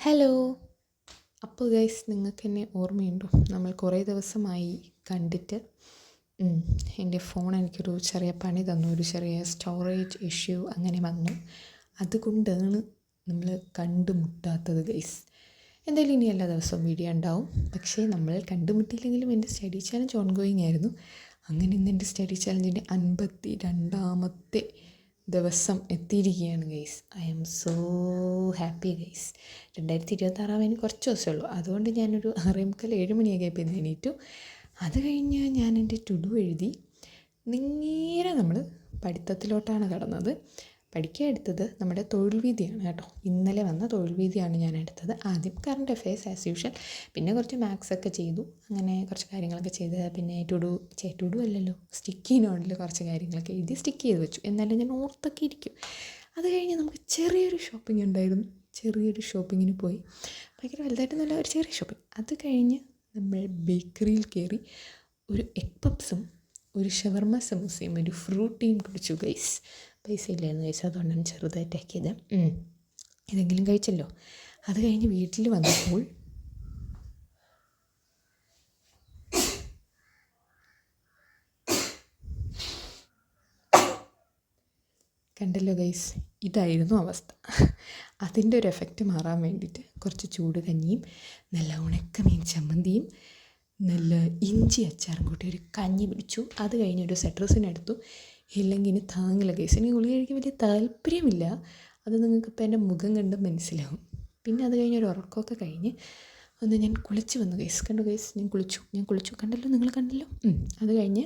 Hello. അപ്പോൾ guys, നിങ്ങൾക്കെന്നെ ഓർമ്മയുണ്ടോ? നമ്മൾ കുറേ ദിവസമായി കണ്ടിട്ട്. എൻ്റെ ഫോൺ എനിക്കൊരു ചെറിയ പണി തന്നു, ഒരു ചെറിയ സ്റ്റോറേജ് ഇഷ്യൂ അങ്ങനെ വന്നു. അതുകൊണ്ടാണ് നമ്മൾ കണ്ടുമുട്ടാത്തത് ഗൈസ്. എന്തായാലും ഇനി എല്ലാ ദിവസവും വീഡിയോ ഉണ്ടാവും. പക്ഷേ നമ്മൾ കണ്ടുമുട്ടിയില്ലെങ്കിലും എൻ്റെ സ്റ്റഡി ചാലഞ്ച് ഓൺഗോയിങ് ആയിരുന്നു. അങ്ങനെ ഇന്ന് എൻ്റെ സ്റ്റഡി ചാലഞ്ചിൻ്റെ 52ാമത്തെ ദിവസം എത്തിയിരിക്കുകയാണ് guys. I am so happy guys. 2026 കുറച്ച് ദിവസമേ ഉള്ളൂ. അതുകൊണ്ട് ഞാനൊരു 6:45 7 മണിയൊക്കെ എണീറ്റു. അത് കഴിഞ്ഞ് ഞാൻ എൻ്റെ ടു ഡു എഴുതി. നേരെ നമ്മൾ പഠിത്തത്തിലോട്ടാണ് കടന്നത്. പഠിക്കാൻ എടുത്തത് നമ്മുടെ തൊഴിൽ വീതിയാണ് കേട്ടോ. ഇന്നലെ വന്ന തൊഴിൽ വീതിയാണ് ഞാൻ എടുത്തത്. ആദ്യം കറണ്ട് അഫെയർസ് ആസ് യൂഷ്വൽ, പിന്നെ കുറച്ച് മാത്സൊക്കെ ചെയ്തു. അങ്ങനെ കുറച്ച് കാര്യങ്ങളൊക്കെ ചെയ്ത് പിന്നെ ടു ഡു അല്ലല്ലോ, സ്റ്റിക്കി നോട്ടിൽ കുറച്ച് കാര്യങ്ങളൊക്കെ എഴുതി സ്റ്റിക്ക് ചെയ്ത് വെച്ചു. എന്നാലും ഞാൻ ഓർത്തൊക്കെ ഇരിക്കും. അത് കഴിഞ്ഞ് നമുക്ക് ചെറിയൊരു ഷോപ്പിംഗ് ഉണ്ടായിരുന്നു. ചെറിയൊരു ഷോപ്പിങ്ങിന് പോയി. ഭയങ്കര വലുതായിട്ടൊന്നുമല്ല, ഒരു ചെറിയ ഷോപ്പിംഗ്. അത് കഴിഞ്ഞ് നമ്മൾ ബേക്കറിയിൽ കയറി ഒരു എഗ് പപ്സും ഒരു ഷവർമ സമൂസയും ഒരു ഫ്രൂട്ടിയും കുടിച്ചു ഗൈസ്. പൈസ ഇല്ലായിരുന്നു ഗൈസ്, അതുകൊണ്ടാണ് ചെറുതായിട്ടാക്കിയത്. ഇതെങ്കിലും കഴിച്ചല്ലോ. അത് കഴിഞ്ഞ് വീട്ടിൽ വന്നപ്പോൾ കണ്ടല്ലോ ഗൈസ്, ഇതായിരുന്നു അവസ്ഥ. അതിൻ്റെ ഒരു എഫക്റ്റ് മാറാൻ വേണ്ടിയിട്ട് കുറച്ച് ചൂട് കഞ്ഞിയും നല്ല ഉണക്കമീൻ ചമ്മന്തിയും നല്ല ഇഞ്ചി അച്ചാറും കൂട്ടി ഒരു കഞ്ഞി പിടിച്ചു. അത് കഴിഞ്ഞ് ഒരു സെട്രസിനെടുത്തു. ഇല്ലെങ്കിൽ ഇനി താങ്ങില്ല ഗൈസ്. എനിക്ക് ഗുളിക കഴിക്കാൻ വലിയ താല്പര്യമില്ല. അത് നിങ്ങൾക്കിപ്പോൾ എൻ്റെ മുഖം കണ്ട് മനസ്സിലാവും. പിന്നെ അത് കഴിഞ്ഞ് ഒരു ഉറക്കമൊക്കെ കഴിഞ്ഞ് ഒന്ന് ഞാൻ കുളിച്ച് വന്നു ഗൈസ്. കണ്ടു ഗൈസ്, ഞാൻ കുളിച്ചു കണ്ടല്ലോ, നിങ്ങൾ കണ്ടല്ലോ. അത് കഴിഞ്ഞ്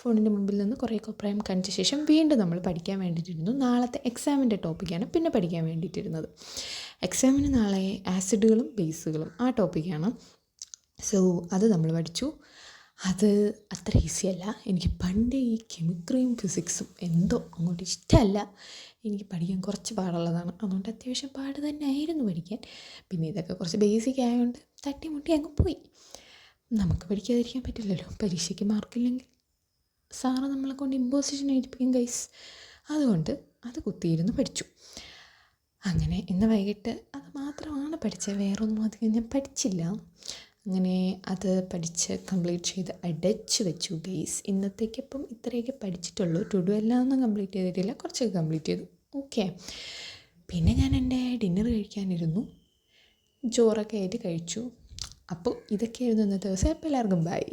ഫോണിൻ്റെ മുമ്പിൽ നിന്ന് കുറേ അഭിപ്രായം കാണിച്ച ശേഷം വീണ്ടും നമ്മൾ പഠിക്കാൻ വേണ്ടിയിട്ടിരുന്നു. നാളത്തെ എക്സാമിൻ്റെ ടോപ്പിക്കാണ് പിന്നെ പഠിക്കാൻ വേണ്ടിയിട്ടിരുന്നത്. എക്സാമിന് നാളെ ആസിഡുകളും ബേസുകളും ആ ടോപ്പിക്കാണ്. സോ അത് നമ്മൾ പഠിച്ചു. അത് അത്ര ഈസിയല്ല. എനിക്ക് പണ്ടേ ഈ കെമിസ്ട്രിയും ഫിസിക്സും എന്തോ അങ്ങോട്ട് ഇഷ്ടമല്ല. എനിക്ക് പഠിക്കാൻ കുറച്ച് പാടുള്ളതാണ്. അതുകൊണ്ട് അത്യാവശ്യം പാട് തന്നെ ആയിരുന്നു പഠിക്കാൻ. പിന്നെ ഇതൊക്കെ കുറച്ച് ബേസിക് ആയതുകൊണ്ട് തട്ടിമുട്ടി അങ്ങ് പോയി. നമുക്ക് പഠിക്കാതിരിക്കാൻ പറ്റില്ലല്ലോ. പരീക്ഷയ്ക്ക് മാർക്കില്ലെങ്കിൽ സാറ് നമ്മളെ കൊണ്ട് ഇമ്പോസിഷൻ എഴുതിപ്പിക്കും ഗൈസ്. അതുകൊണ്ട് അത് കുത്തിയിരുന്ന് പഠിച്ചു. അങ്ങനെ ഇന്ന് വൈകിട്ട് അത് മാത്രമാണ് പഠിച്ചത്. വേറൊന്നും അധികം ഞാൻ പഠിച്ചില്ല. അങ്ങനെ അത് പഠിച്ച് കംപ്ലീറ്റ് ചെയ്ത് അടച്ച് വെച്ചു ഗെയ്സ്. ഇന്നത്തേക്കപ്പം ഇത്രയൊക്കെ പഠിച്ചിട്ടുള്ളൂ. ടു ഡു എല്ലാം ഒന്നും കംപ്ലീറ്റ് ചെയ്തിട്ടില്ല, കുറച്ചൊക്കെ കംപ്ലീറ്റ് ചെയ്തു. ഓക്കെ. പിന്നെ ഞാൻ എൻ്റെ ഡിന്നർ കഴിക്കാനിരുന്നു. ചോറൊക്കെ ആയിട്ട് കഴിച്ചു. അപ്പോൾ ഇതൊക്കെയായിരുന്നു ഇന്നത്തെ ദിവസം. അപ്പോൾ എല്ലാവർക്കും ബൈ.